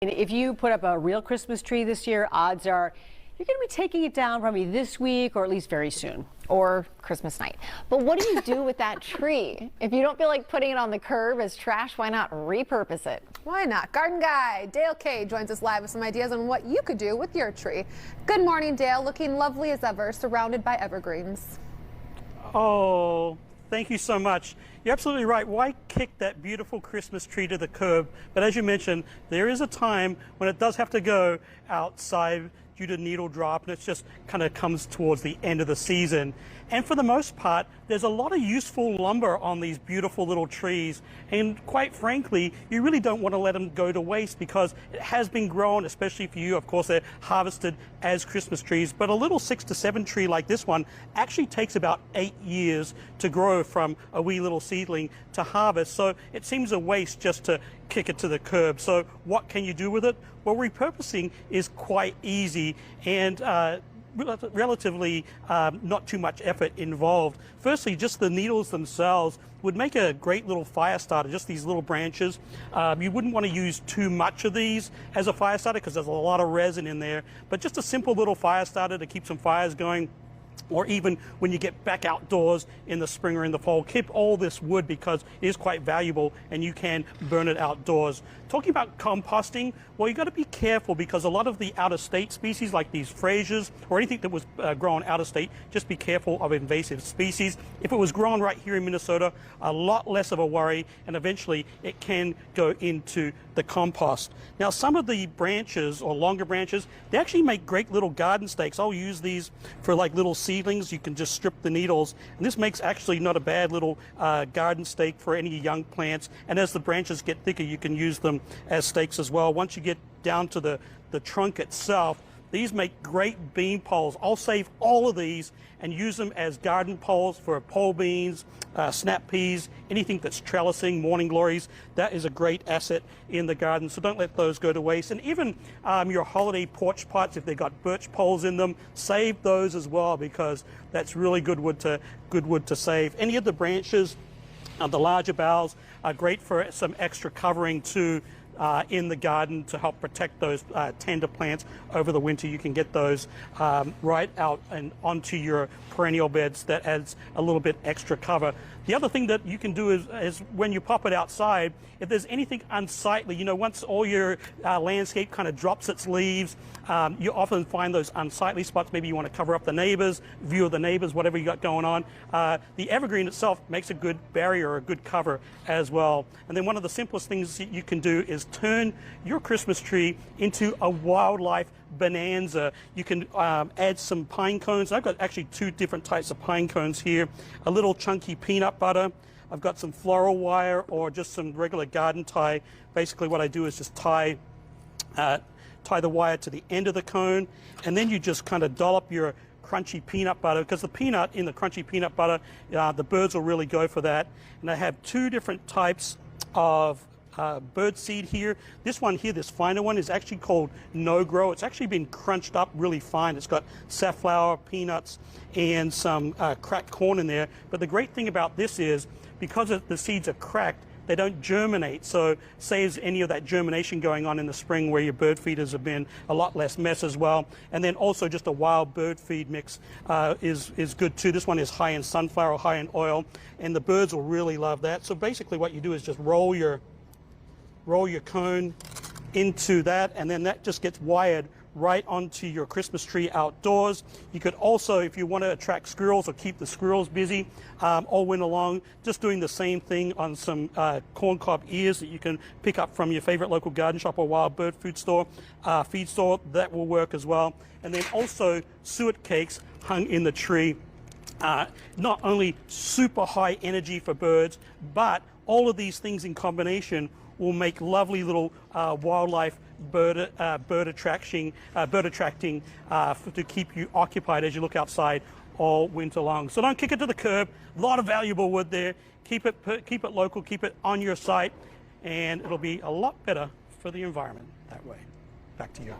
If you put up a real Christmas tree this year, odds are you're going to be taking it down probably this week or at least very soon. Or Christmas night. But what do you do with that tree? If you don't feel like putting it on the curb as trash, why not repurpose it? Why not? Garden guy Dale Kay joins us live with some ideas on what you could do with your tree. Good morning, Dale. Looking lovely as ever, surrounded by evergreens. Oh, thank you so much. You're absolutely right. Why kick that beautiful Christmas tree to the curb? But as you mentioned, there is a time when it does have to go outside due to needle drop, and it just kind of comes towards the end of the season. And for the most part, there's a lot of useful lumber on these beautiful little trees. And quite frankly, you really don't want to let them go to waste because it has been grown, especially for you. Of course, they're harvested as Christmas trees, but a little 6 to 7 tree like this one actually takes about 8 years to grow from a wee little seedling to harvest. So it seems a waste just to kick it to the curb. So what can you do with it? Well, repurposing is quite easy and relatively not too much effort involved. Firstly, just the needles themselves would make a great little fire starter, just these little branches. You wouldn't want to use too much of these as a fire starter because there's a lot of resin in there, but just a simple little fire starter to keep some fires going. Or even when you get back outdoors in the spring or in the fall, keep all this wood because it is quite valuable and you can burn it outdoors. Talking about composting, well, you got to be careful because a lot of the out-of-state species like these Frasers or anything that was grown out-of-state, just be careful of invasive species. If it was grown right here in Minnesota, a lot less of a worry, and eventually it can go into the compost. Now, some of the branches or longer branches, they actually make great little garden stakes. I'll use these for like little seedlings. You can just strip the needles, and this makes actually not a bad little garden stake for any young plants. And as the branches get thicker, you can use them as stakes as well. Once you get down to the trunk itself, these make great bean poles. I'll save all of these and use them as garden poles for pole beans, snap peas, anything that's trellising, morning glories. That is a great asset in the garden, so don't let those go to waste. And even your holiday porch pots, if they've got birch poles in them, save those as well because that's really good wood to save. Any of the branches, the larger boughs are great for some extra covering too. In the garden to help protect those tender plants over the winter. You can get those right out and onto your perennial beds. That adds a little bit extra cover. The other thing that you can do is when you pop it outside, if there's anything unsightly, you know, once all your landscape kind of drops its leaves, you often find those unsightly spots. Maybe you want to cover up the neighbors, view of the neighbors, whatever you got going on. The evergreen itself makes a good barrier or a good cover as well. And then one of the simplest things that you can do is turn your Christmas tree into a wildlife bonanza. You can add some pine cones. I've got actually 2 different types of pine cones here. A little chunky peanut butter. I've got some floral wire or just some regular garden tie. Basically what I do is just tie the wire to the end of the cone, and then you just kind of dollop your crunchy peanut butter, because the peanut in the crunchy peanut butter, the birds will really go for that. And I have 2 different types of bird seed here. This one here, this finer one, is actually called No Grow. It's actually been crunched up really fine. It's got safflower, peanuts, and some cracked corn in there. But the great thing about this is because the seeds are cracked, they don't germinate, so saves any of that germination going on in the spring where your bird feeders have been a lot less mess as well. And then also just a wild bird feed mix is good too. This one is high in sunflower, high in oil, and the birds will really love that. So basically what you do is just roll your cone into that, and then that just gets wired right onto your Christmas tree outdoors. You could also, if you want to attract squirrels or keep the squirrels busy all winter long, just doing the same thing on some corncob ears that you can pick up from your favorite local garden shop or wild bird food store, feed store, that will work as well. And then also suet cakes hung in the tree. Not only super high energy for birds, but all of these things in combination will make lovely little wildlife bird attracting to keep you occupied as you look outside all winter long. So don't kick it to the curb. A lot of valuable wood there. Keep it local, keep it on your site, and it'll be a lot better for the environment that way. Back to you.